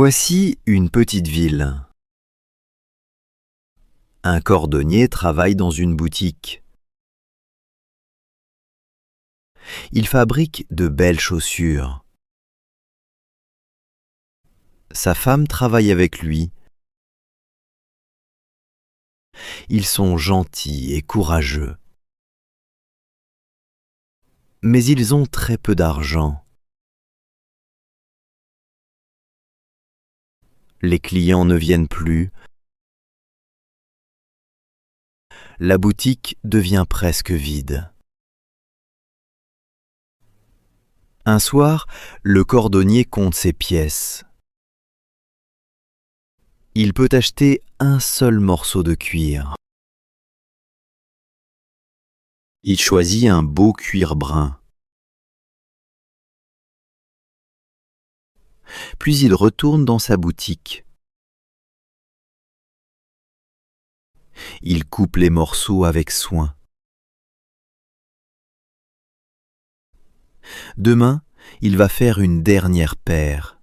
Voici une petite ville. Un cordonnier travaille dans une boutique. Il fabrique de belles chaussures. Sa femme travaille avec lui. Ils sont gentils et courageux. Mais ils ont très peu d'argent. Les clients ne viennent plus. La boutique devient presque vide. Un soir, le cordonnier compte ses pièces. Il peut acheter un seul morceau de cuir. Il choisit un beau cuir brun. Puis il retourne dans sa boutique. Il coupe les morceaux avec soin. Demain, il va faire une dernière paire.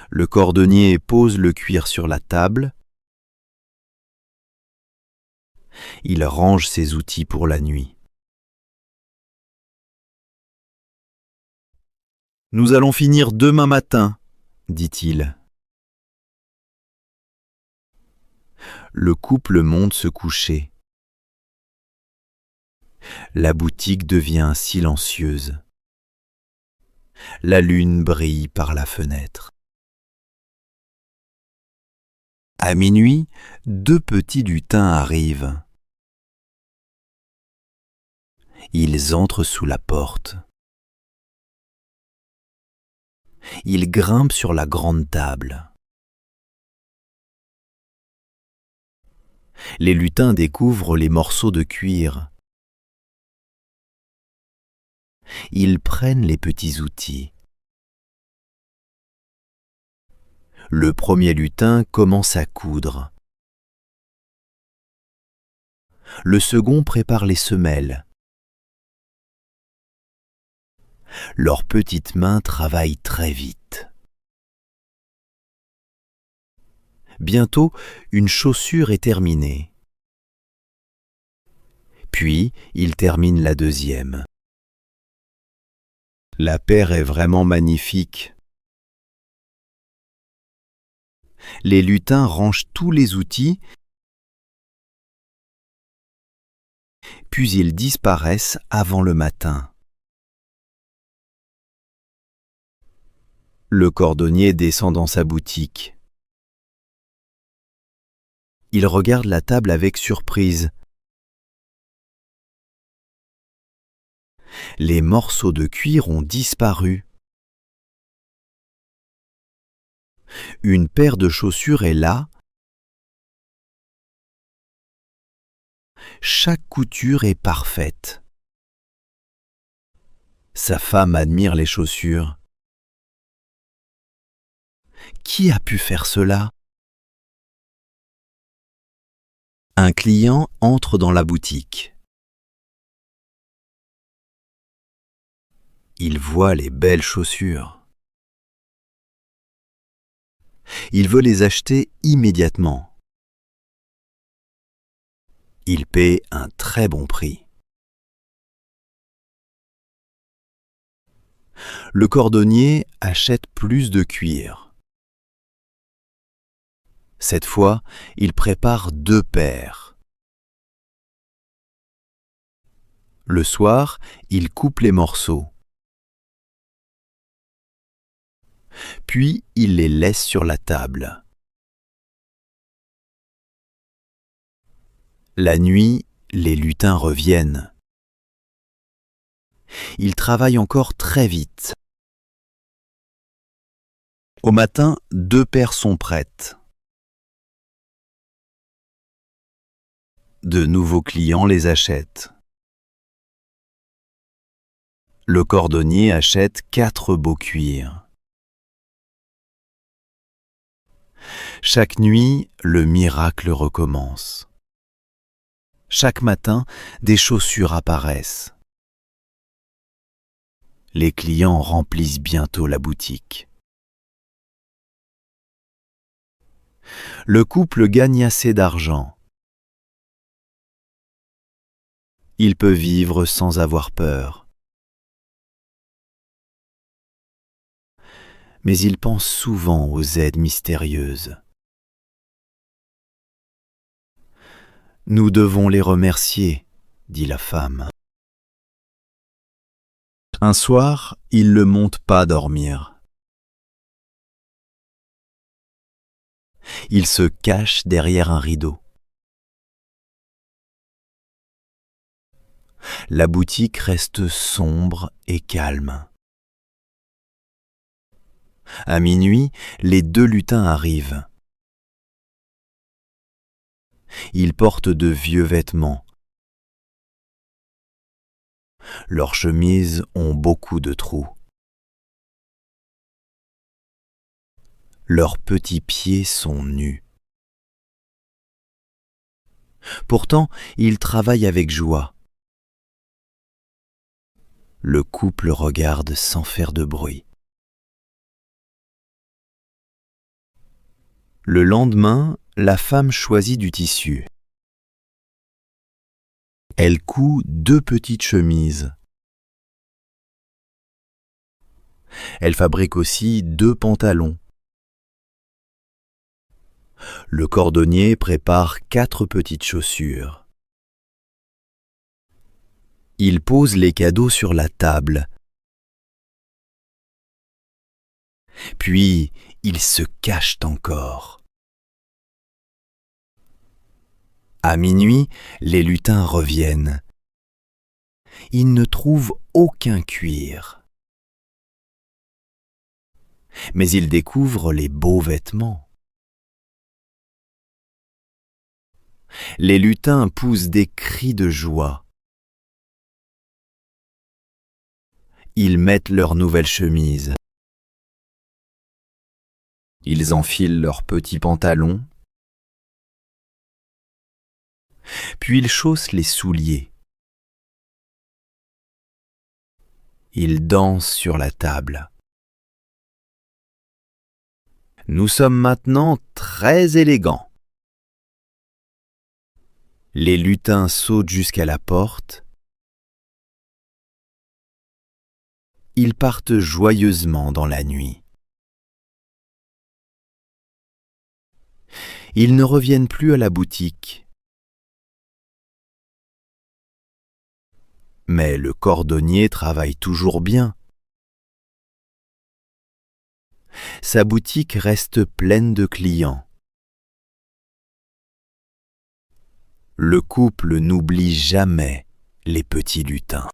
Le cordonnier pose le cuir sur la table. Il range ses outils pour la nuit. « Nous allons finir demain matin, » dit-il. Le couple monte se coucher. La boutique devient silencieuse. La lune brille par la fenêtre. À minuit, deux petits lutins arrivent. Ils entrent sous la porte. Ils grimpent sur la grande table. Les lutins découvrent les morceaux de cuir. Ils prennent les petits outils. Le premier lutin commence à coudre. Le second prépare les semelles. Leurs petites mains travaillent très vite. Bientôt, une chaussure est terminée. Puis, ils terminent la deuxième. La paire est vraiment magnifique. Les lutins rangent tous les outils, puis ils disparaissent avant le matin. Le cordonnier descend dans sa boutique. Il regarde la table avec surprise. Les morceaux de cuir ont disparu. Une paire de chaussures est là. Chaque couture est parfaite. Sa femme admire les chaussures. Qui a pu faire cela? Un client entre dans la boutique. Il voit les belles chaussures. Il veut les acheter immédiatement. Il paie un très bon prix. Le cordonnier achète plus de cuir. Cette fois, il prépare 2 paires. Le soir, il coupe les morceaux. Puis, il les laisse sur la table. La nuit, les lutins reviennent. Ils travaillent encore très vite. Au matin, 2 paires sont prêtes. De nouveaux clients les achètent. Le cordonnier achète 4 beaux cuirs. Chaque nuit, le miracle recommence. Chaque matin, des chaussures apparaissent. Les clients remplissent bientôt la boutique. Le couple gagne assez d'argent. Il peut vivre sans avoir peur. Mais il pense souvent aux aides mystérieuses. Nous devons les remercier, dit la femme. Un soir, il ne monte pas dormir. Il se cache derrière un rideau. La boutique reste sombre et calme. À minuit, les deux lutins arrivent. Ils portent de vieux vêtements. Leurs chemises ont beaucoup de trous. Leurs petits pieds sont nus. Pourtant, ils travaillent avec joie. Le couple regarde sans faire de bruit. Le lendemain, la femme choisit du tissu. Elle coud 2 petites chemises. Elle fabrique aussi 2 pantalons. Le cordonnier prépare 4 petites chaussures. Il pose les cadeaux sur la table. Puis, ils se cachent encore. À minuit, les lutins reviennent. Ils ne trouvent aucun cuir. Mais ils découvrent les beaux vêtements. Les lutins poussent des cris de joie. Ils mettent leurs nouvelles chemises. Ils enfilent leurs petits pantalons. Puis ils chaussent les souliers. Ils dansent sur la table. Nous sommes maintenant très élégants. Les lutins sautent jusqu'à la porte. Ils partent joyeusement dans la nuit. Ils ne reviennent plus à la boutique. Mais le cordonnier travaille toujours bien. Sa boutique reste pleine de clients. Le couple n'oublie jamais les petits lutins.